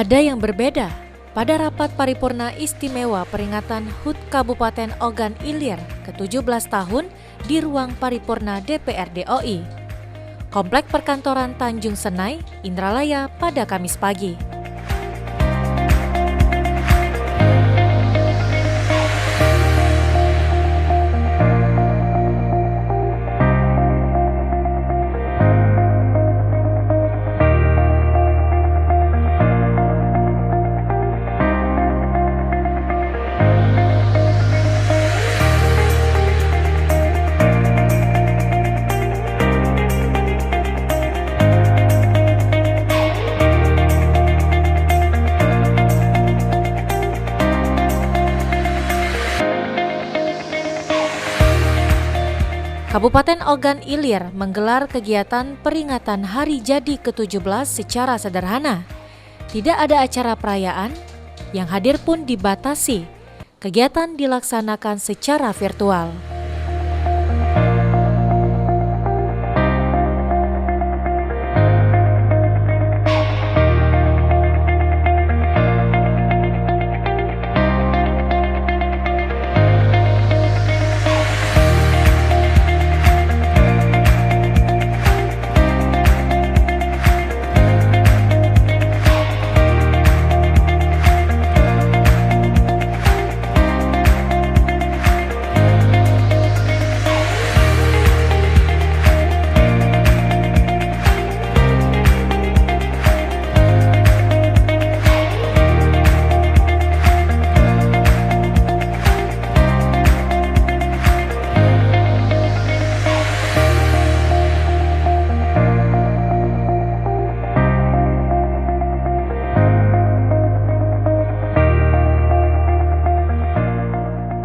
Ada yang berbeda pada rapat paripurna istimewa peringatan HUT Kabupaten Ogan Ilir ke-17 tahun di ruang paripurna DPRD OI, Komplek Perkantoran Tanjung Senai, Indralaya pada Kamis pagi. Kabupaten Ogan Ilir menggelar kegiatan peringatan Hari Jadi ke-17 secara sederhana. Tidak ada acara perayaan, yang hadir pun dibatasi. Kegiatan dilaksanakan secara virtual.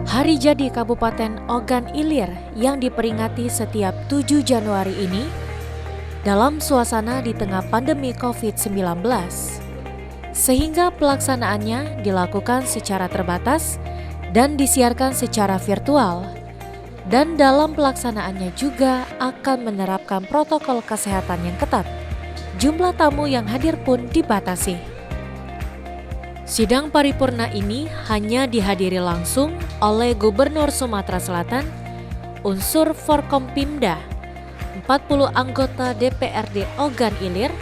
Hari Jadi Kabupaten Ogan Ilir yang diperingati setiap 7 Januari ini dalam suasana di tengah pandemi COVID-19, sehingga pelaksanaannya dilakukan secara terbatas dan disiarkan secara virtual, dan dalam pelaksanaannya juga akan menerapkan protokol kesehatan yang ketat. Jumlah tamu yang hadir pun dibatasi. Sidang paripurna ini hanya dihadiri langsung oleh Gubernur Sumatera Selatan, unsur Forkompimda, 40 anggota DPRD Ogan Ilir,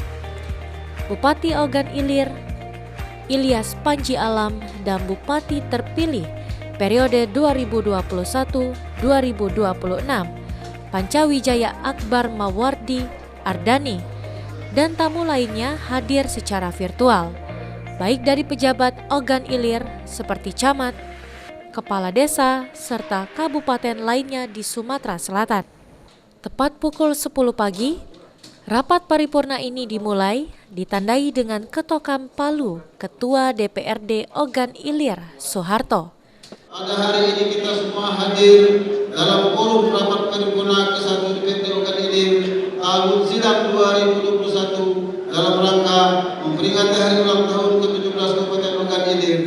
Bupati Ogan Ilir, Ilyas Panji Alam, dan Bupati terpilih periode 2021-2026, Pancawijaya Akbar Mawardi Ardani, dan tamu lainnya hadir secara virtual, baik dari pejabat Ogan Ilir seperti camat, kepala desa, serta kabupaten lainnya di Sumatera Selatan. Tepat pukul 10 pagi, rapat paripurna ini dimulai ditandai dengan ketokan palu Ketua DPRD Ogan Ilir, Soeharto. Pada hari ini kita semua hadir dalam forum rapat paripurna ke-1 DPRD Ogan Ilir tahun sidang 2021 dalam rangka memperingati hari ulang tahun ke-17 Kabupaten Ogan Ilir.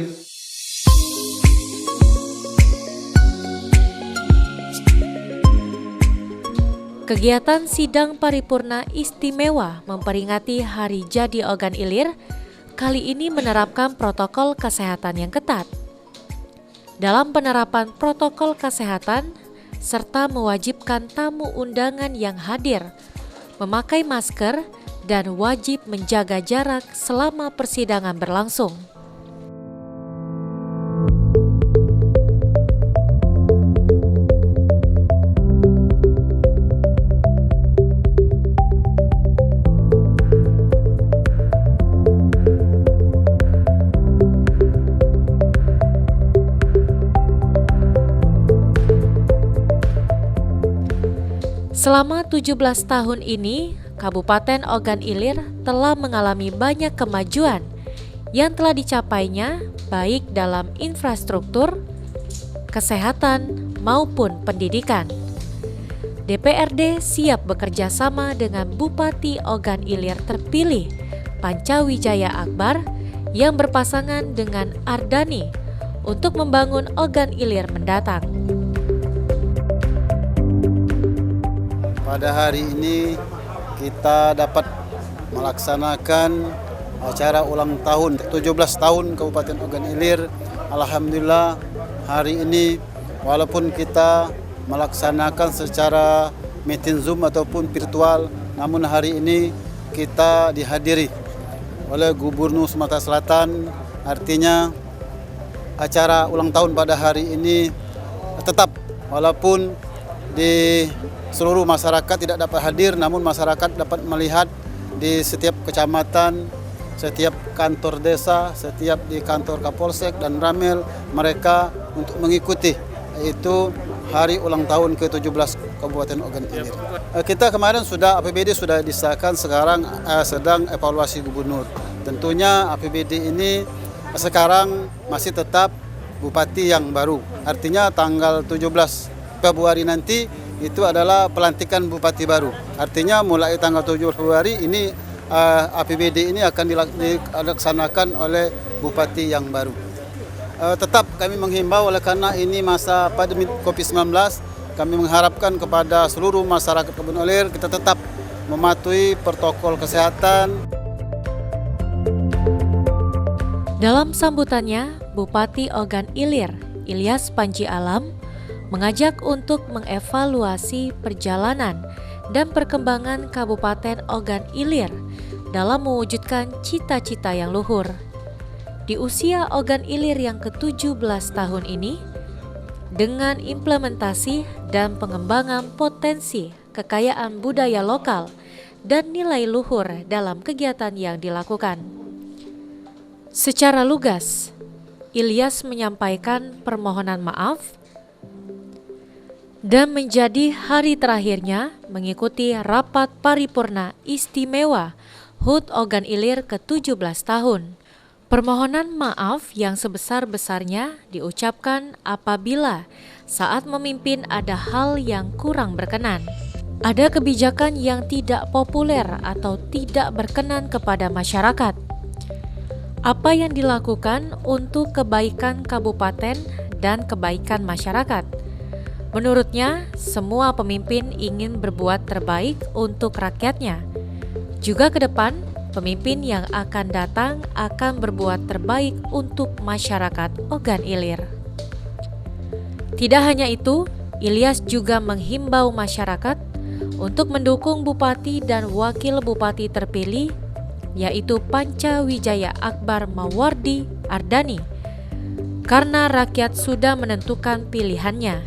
Kegiatan sidang paripurna istimewa memperingati Hari Jadi Ogan Ilir kali ini menerapkan protokol kesehatan yang ketat. Dalam penerapan protokol kesehatan serta mewajibkan tamu undangan yang hadir memakai masker dan wajib menjaga jarak selama persidangan berlangsung. Selama 17 tahun ini, Kabupaten Ogan Ilir telah mengalami banyak kemajuan yang telah dicapainya baik dalam infrastruktur, kesehatan, maupun pendidikan. DPRD siap bekerja sama dengan Bupati Ogan Ilir terpilih, Pancawijaya Akbar, yang berpasangan dengan Ardani untuk membangun Ogan Ilir mendatang. Pada hari ini kita dapat melaksanakan acara ulang tahun 17 tahun Kabupaten Ogan Ilir. Alhamdulillah hari ini walaupun kita melaksanakan secara meeting Zoom ataupun virtual, namun hari ini kita dihadiri oleh Gubernur Sumatera Selatan. Artinya acara ulang tahun pada hari ini tetap walaupun di seluruh masyarakat tidak dapat hadir, namun masyarakat dapat melihat di setiap kecamatan, setiap kantor desa, setiap di kantor Kapolsek dan Ramil, mereka untuk mengikuti yaitu hari ulang tahun ke-17 Kabupaten Ogan Ilir. Kita kemarin APBD sudah disahkan, sekarang sedang evaluasi gubernur. Tentunya APBD ini sekarang masih tetap Bupati yang baru. Artinya tanggal 17 Februari nanti itu adalah pelantikan Bupati baru. Artinya mulai tanggal 7 Februari ini APBD ini akan dilaksanakan oleh Bupati yang baru. Tetap kami menghimbau oleh karena ini masa pandemi COVID-19, kami mengharapkan kepada seluruh masyarakat Kabupaten Ilir kita tetap mematuhi protokol kesehatan. Dalam sambutannya, Bupati Ogan Ilir, Ilyas Panji Alam, mengajak untuk mengevaluasi perjalanan dan perkembangan Kabupaten Ogan Ilir dalam mewujudkan cita-cita yang luhur. Di usia Ogan Ilir yang ke-17 tahun ini, dengan implementasi dan pengembangan potensi kekayaan budaya lokal dan nilai luhur dalam kegiatan yang dilakukan. Secara lugas, Ilyas menyampaikan permohonan maaf dan menjadi hari terakhirnya mengikuti rapat paripurna istimewa HUT Ogan Ilir ke-17 tahun. Permohonan maaf yang sebesar-besarnya diucapkan apabila saat memimpin ada hal yang kurang berkenan. Ada kebijakan yang tidak populer atau tidak berkenan kepada masyarakat. Apa yang dilakukan untuk kebaikan kabupaten dan kebaikan masyarakat? Menurutnya, semua pemimpin ingin berbuat terbaik untuk rakyatnya. Juga ke depan, pemimpin yang akan datang akan berbuat terbaik untuk masyarakat Ogan Ilir. Tidak hanya itu, Ilyas juga menghimbau masyarakat untuk mendukung Bupati dan Wakil Bupati terpilih, yaitu Panca Wijaya Akbar Mawardi Ardani, karena rakyat sudah menentukan pilihannya.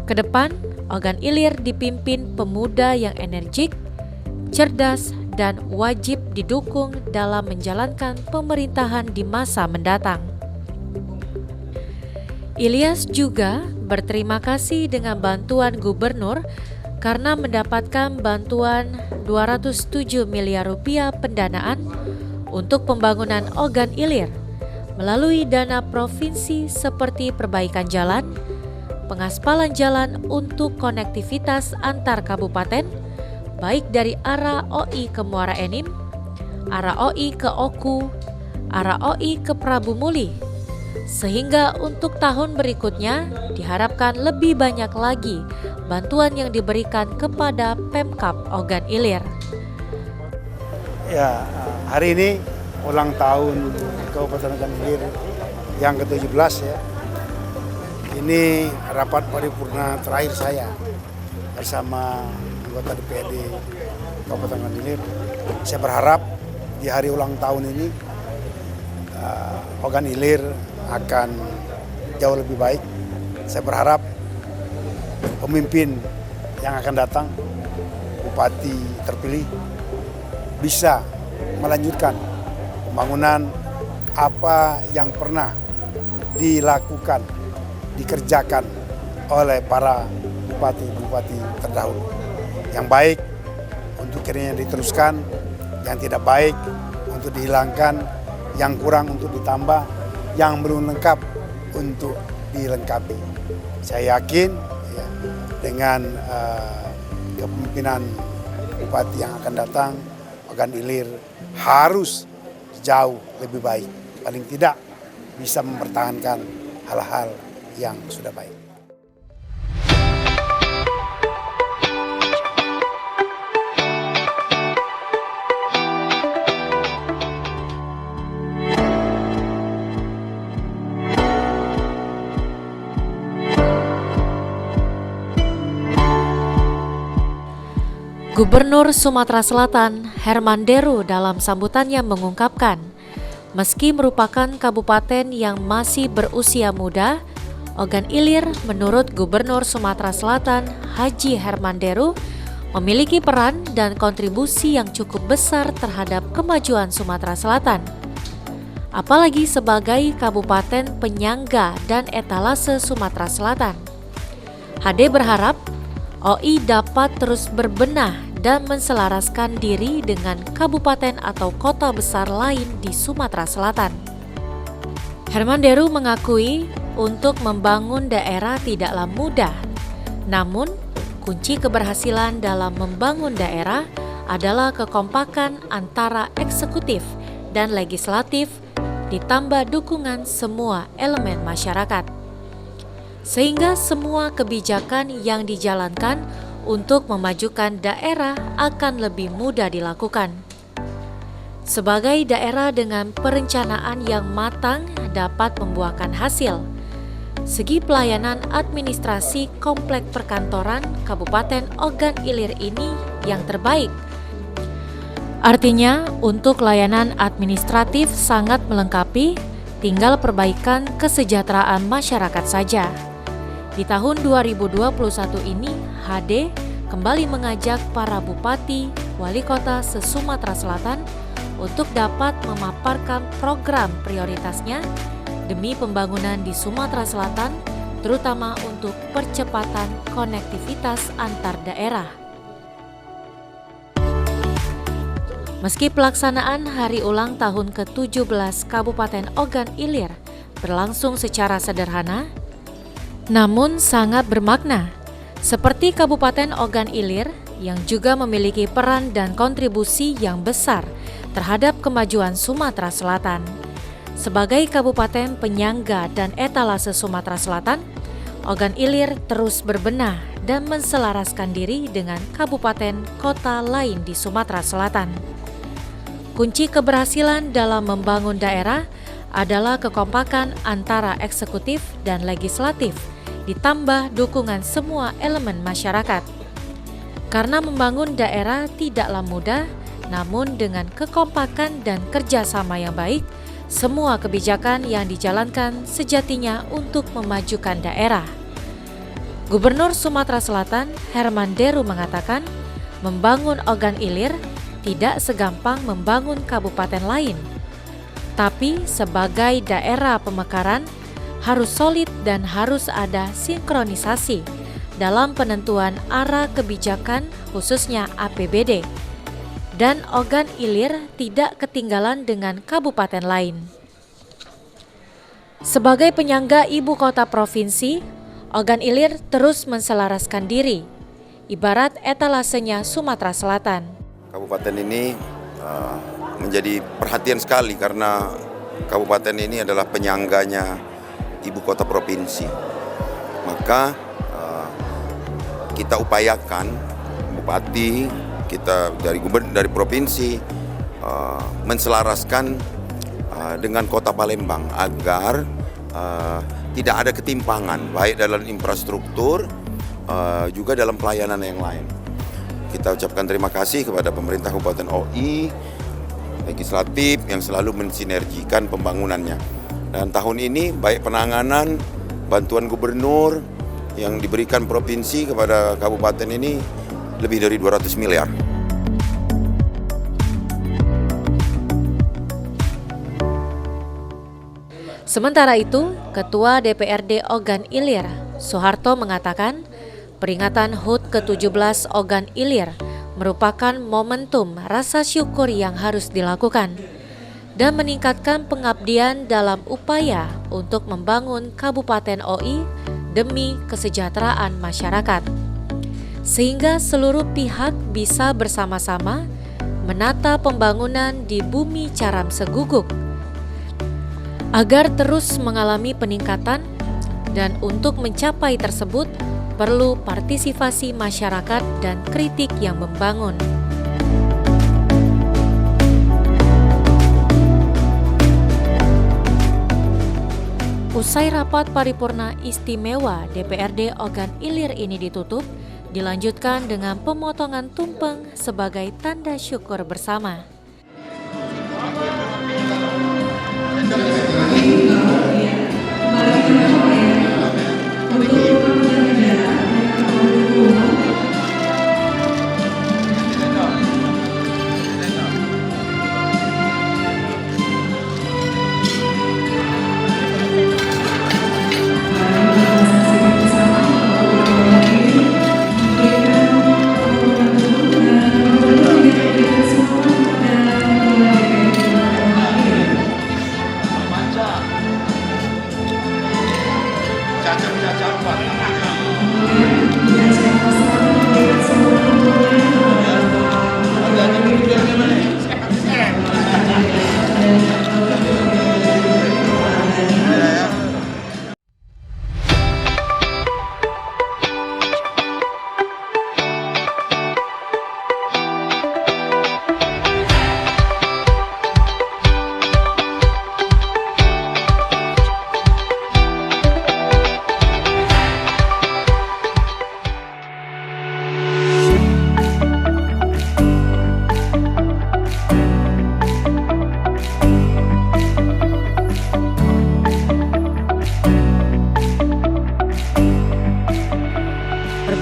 Kedepan, Ogan Ilir dipimpin pemuda yang energik, cerdas, dan wajib didukung dalam menjalankan pemerintahan di masa mendatang. Ilyas juga berterima kasih dengan bantuan gubernur karena mendapatkan bantuan 207 miliar rupiah pendanaan untuk pembangunan Ogan Ilir melalui dana provinsi seperti perbaikan jalan, pengaspalan jalan untuk konektivitas antar kabupaten, baik dari arah OI ke Muara Enim, arah OI ke Oku, arah OI ke Prabu Muli, sehingga untuk tahun berikutnya diharapkan lebih banyak lagi bantuan yang diberikan kepada Pemkab Ogan Ilir. Ya, hari ini ulang tahun Kabupaten Ogan Ilir yang ke-17 ya. Ini rapat paripurna terakhir saya bersama anggota DPRD Kabupaten Ogan Ilir. Saya berharap di hari ulang tahun ini Ogan Ilir akan jauh lebih baik. Saya berharap pemimpin yang akan datang, Bupati terpilih, bisa melanjutkan pembangunan apa yang pernah dilakukan, dikerjakan oleh para bupati-bupati terdahulu. Yang baik untuk kiranya diteruskan, yang tidak baik untuk dihilangkan, yang kurang untuk ditambah, yang belum lengkap untuk dilengkapi. Saya yakin ya, dengan kepemimpinan bupati yang akan datang, Ogan Ilir harus jauh lebih baik. Paling tidak bisa mempertahankan hal-hal yang sudah baik. Gubernur Sumatera Selatan Herman Deru dalam sambutannya mengungkapkan, meski merupakan kabupaten yang masih berusia muda, Ogan Ilir menurut Gubernur Sumatera Selatan Haji Herman Deru memiliki peran dan kontribusi yang cukup besar terhadap kemajuan Sumatera Selatan. Apalagi sebagai kabupaten penyangga dan etalase Sumatera Selatan. HD berharap OI dapat terus berbenah dan menselaraskan diri dengan kabupaten atau kota besar lain di Sumatera Selatan. Herman Deru mengakui untuk membangun daerah tidaklah mudah, namun kunci keberhasilan dalam membangun daerah adalah kekompakan antara eksekutif dan legislatif ditambah dukungan semua elemen masyarakat. Sehingga semua kebijakan yang dijalankan untuk memajukan daerah akan lebih mudah dilakukan. Sebagai daerah dengan perencanaan yang matang dapat membuahkan hasil. Segi pelayanan administrasi komplek perkantoran Kabupaten Ogan Ilir ini yang terbaik. Artinya, untuk layanan administratif sangat melengkapi, tinggal perbaikan kesejahteraan masyarakat saja. Di tahun 2021 ini, HD kembali mengajak para bupati, wali kota se-Sumatera Selatan untuk dapat memaparkan program prioritasnya demi pembangunan di Sumatera Selatan, terutama untuk percepatan konektivitas antar daerah. Meski pelaksanaan hari ulang tahun ke-17 Kabupaten Ogan Ilir berlangsung secara sederhana, namun sangat bermakna, seperti Kabupaten Ogan Ilir yang juga memiliki peran dan kontribusi yang besar terhadap kemajuan Sumatera Selatan. Sebagai kabupaten penyangga dan etalase Sumatera Selatan, Ogan Ilir terus berbenah dan menselaraskan diri dengan kabupaten kota lain di Sumatera Selatan. Kunci keberhasilan dalam membangun daerah adalah kekompakan antara eksekutif dan legislatif, ditambah dukungan semua elemen masyarakat. Karena membangun daerah tidaklah mudah, namun dengan kekompakan dan kerjasama yang baik, semua kebijakan yang dijalankan sejatinya untuk memajukan daerah. Gubernur Sumatera Selatan Herman Deru mengatakan, membangun Ogan Ilir tidak segampang membangun kabupaten lain. Tapi sebagai daerah pemekaran, harus solid dan harus ada sinkronisasi dalam penentuan arah kebijakan khususnya APBD. Dan Ogan Ilir tidak ketinggalan dengan kabupaten lain. Sebagai penyangga ibu kota provinsi, Ogan Ilir terus menselaraskan diri, ibarat etalasenya Sumatera Selatan. Kabupaten ini menjadi perhatian sekali karena kabupaten ini adalah penyangganya ibu kota provinsi. Maka kita upayakan bupati kita dari provinsi menselaraskan dengan kota Palembang agar tidak ada ketimpangan baik dalam infrastruktur juga dalam pelayanan yang lain. Kita ucapkan terima kasih kepada pemerintah Kabupaten OI, legislatif yang selalu mensinergikan pembangunannya. Dan tahun ini baik penanganan bantuan gubernur yang diberikan provinsi kepada kabupaten ini lebih dari 200 miliar. Sementara itu, Ketua DPRD Ogan Ilir, Soeharto mengatakan, peringatan HUT ke-17 Ogan Ilir merupakan momentum rasa syukur yang harus dilakukan dan meningkatkan pengabdian dalam upaya untuk membangun Kabupaten OI demi kesejahteraan masyarakat. Sehingga seluruh pihak bisa bersama-sama menata pembangunan di bumi Caram Seguguk agar terus mengalami peningkatan, dan untuk mencapai tersebut perlu partisipasi masyarakat dan kritik yang membangun. Usai rapat paripurna istimewa DPRD Ogan Ilir ini ditutup, Dilanjutkan dengan pemotongan tumpeng sebagai tanda syukur bersama.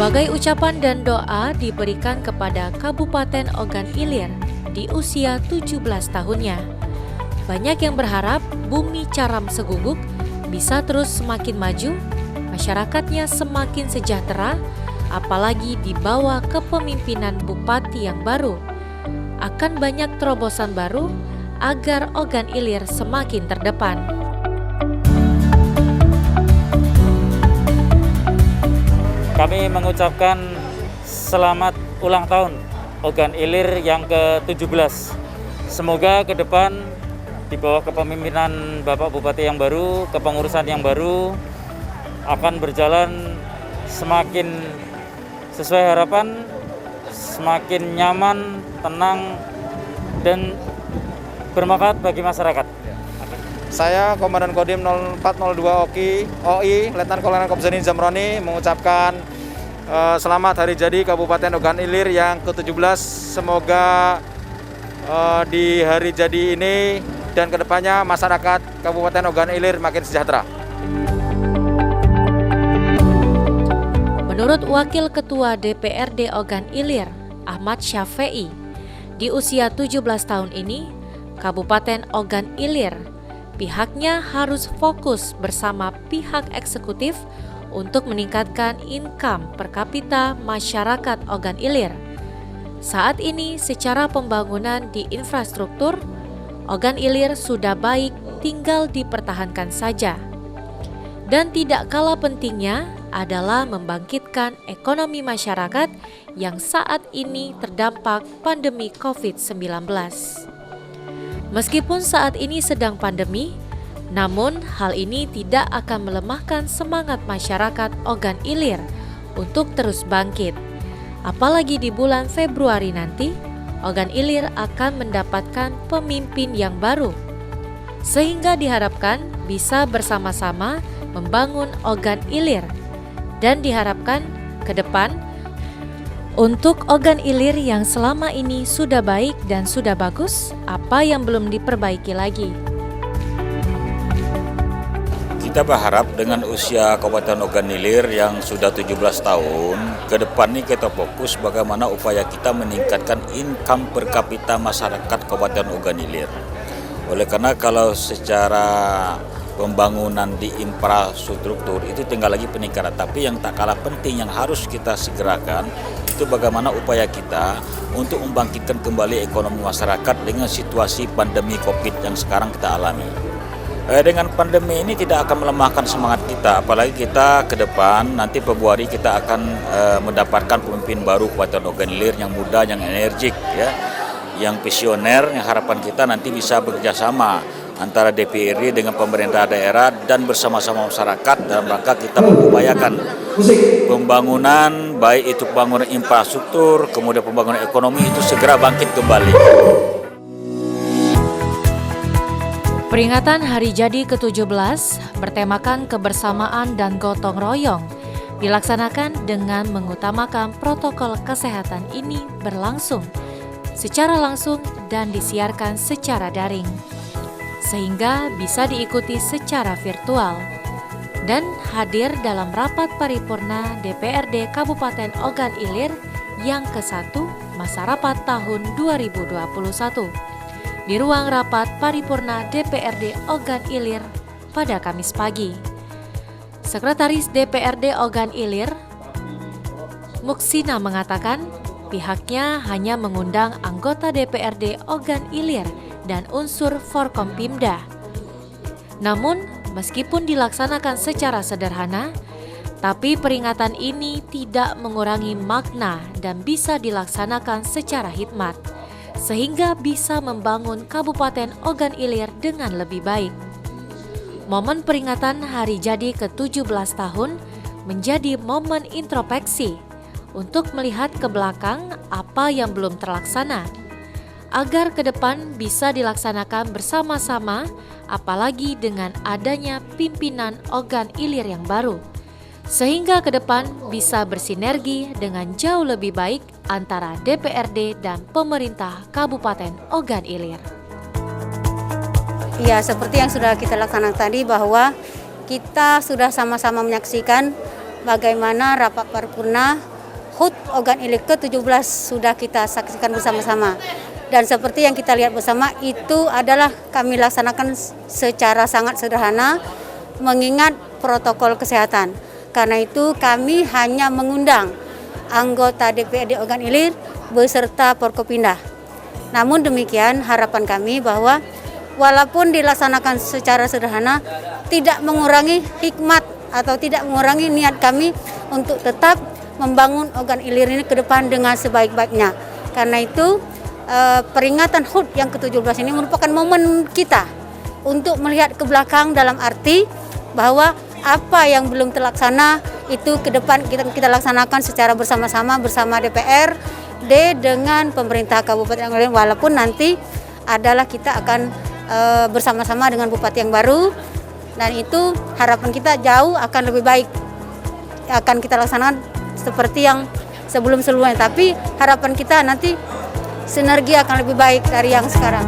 Berbagai ucapan dan doa diberikan kepada Kabupaten Ogan Ilir di usia 17 tahunnya. Banyak yang berharap Bumi Caram Seguguk bisa terus semakin maju, masyarakatnya semakin sejahtera, apalagi di bawah kepemimpinan Bupati yang baru. Akan banyak terobosan baru agar Ogan Ilir semakin terdepan. Kami mengucapkan selamat ulang tahun Ogan Ilir yang ke-17. Semoga ke depan di bawah kepemimpinan Bapak Bupati yang baru, kepengurusan yang baru akan berjalan semakin sesuai harapan, semakin nyaman, tenang, dan bermanfaat bagi masyarakat. Saya Komandan Kodim 0402 OI, Letnan Kolonel Kopzeni Zamroni mengucapkan selamat hari jadi Kabupaten Ogan Ilir yang ke-17. Semoga di hari jadi ini dan kedepannya masyarakat Kabupaten Ogan Ilir makin sejahtera. Menurut Wakil Ketua DPRD Ogan Ilir, Ahmad Syafei, di usia 17 tahun ini, Kabupaten Ogan Ilir pihaknya harus fokus bersama pihak eksekutif untuk meningkatkan income per kapita masyarakat Ogan Ilir. Saat ini secara pembangunan di infrastruktur, Ogan Ilir sudah baik, tinggal dipertahankan saja. Dan tidak kalah pentingnya adalah membangkitkan ekonomi masyarakat yang saat ini terdampak pandemi COVID-19. Meskipun saat ini sedang pandemi, namun hal ini tidak akan melemahkan semangat masyarakat Ogan Ilir untuk terus bangkit. Apalagi di bulan Februari nanti, Ogan Ilir akan mendapatkan pemimpin yang baru. Sehingga diharapkan bisa bersama-sama membangun Ogan Ilir. Dan diharapkan ke depan, untuk Ogan Ilir yang selama ini sudah baik dan sudah bagus, apa yang belum diperbaiki lagi? Kita berharap dengan usia Kabupaten Ogan Ilir yang sudah 17 tahun, ke depan ini kita fokus bagaimana upaya kita meningkatkan income per kapita masyarakat Kabupaten Ogan Ilir. Oleh karena kalau secara pembangunan di infrastruktur itu tinggal lagi peningkatan, tapi yang tak kalah penting yang harus kita segerakan itu bagaimana upaya kita untuk membangkitkan kembali ekonomi masyarakat dengan situasi pandemi COVID yang sekarang kita alami. Dengan pandemi ini tidak akan melemahkan semangat kita, apalagi kita ke depan nanti Februari kita akan mendapatkan pemimpin baru Kabupaten Ogan Ilir yang muda, yang energik, ya, yang visioner, yang harapan kita nanti bisa bekerjasama antara DPRD dengan pemerintah daerah dan bersama-sama masyarakat dalam rangka kita mengupayakan pembangunan, baik itu pembangunan infrastruktur, kemudian pembangunan ekonomi itu segera bangkit kembali. Peringatan Hari Jadi ke-17 bertemakan kebersamaan dan gotong royong dilaksanakan dengan mengutamakan protokol kesehatan ini berlangsung secara langsung dan disiarkan secara daring, sehingga bisa diikuti secara virtual. Dan hadir dalam rapat paripurna DPRD Kabupaten Ogan Ilir yang ke-1 masa rapat tahun 2021 di ruang rapat paripurna DPRD Ogan Ilir pada Kamis pagi. Sekretaris DPRD Ogan Ilir, Muksina, mengatakan pihaknya hanya mengundang anggota DPRD Ogan Ilir dan unsur Forkompimda. Namun, meskipun dilaksanakan secara sederhana, tapi peringatan ini tidak mengurangi makna dan bisa dilaksanakan secara hikmat, sehingga bisa membangun Kabupaten Ogan Ilir dengan lebih baik. Momen peringatan hari jadi ke-17 tahun menjadi momen introspeksi untuk melihat ke belakang apa yang belum terlaksana, agar ke depan bisa dilaksanakan bersama-sama, apalagi dengan adanya pimpinan Ogan Ilir yang baru, sehingga ke depan bisa bersinergi dengan jauh lebih baik antara DPRD dan pemerintah Kabupaten Ogan Ilir. Ya, seperti yang sudah kita laksanakan tadi, bahwa kita sudah sama-sama menyaksikan bagaimana rapat paripurna HUT Ogan Ilir ke-17 sudah kita saksikan bersama-sama. Dan seperti yang kita lihat bersama, itu adalah kami laksanakan secara sangat sederhana mengingat protokol kesehatan. Karena itu kami hanya mengundang anggota DPRD Ogan Ilir beserta Forkopimda. Namun demikian, harapan kami bahwa walaupun dilaksanakan secara sederhana, tidak mengurangi hikmat atau tidak mengurangi niat kami untuk tetap membangun Ogan Ilir ini ke depan dengan sebaik-baiknya. Karena itu peringatan HUT yang ke-17 ini merupakan momen kita untuk melihat ke belakang, dalam arti bahwa apa yang belum terlaksana itu ke depan kita laksanakan secara bersama-sama bersama DPRD dengan pemerintah Kabupaten Ogan Ilir, walaupun nanti adalah kita akan bersama-sama dengan bupati yang baru, dan itu harapan kita jauh akan lebih baik, akan kita laksanakan seperti yang sebelum-sebelumnya, tapi harapan kita nanti sinergi akan lebih baik dari yang sekarang.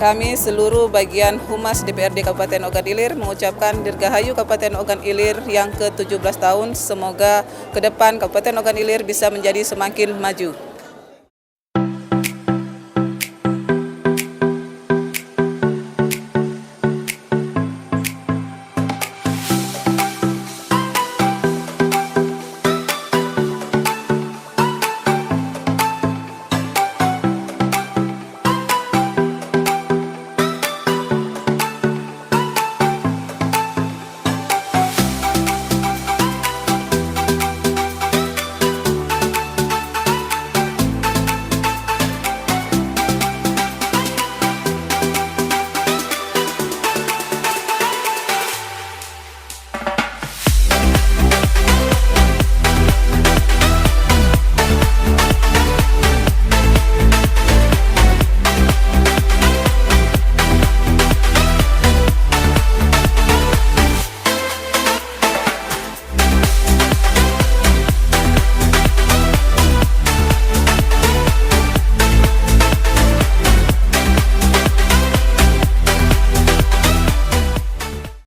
Kami seluruh bagian Humas DPRD Kabupaten Ogan Ilir mengucapkan Dirgahayu Kabupaten Ogan Ilir yang ke-17 tahun. Semoga ke depan Kabupaten Ogan Ilir bisa menjadi semakin maju.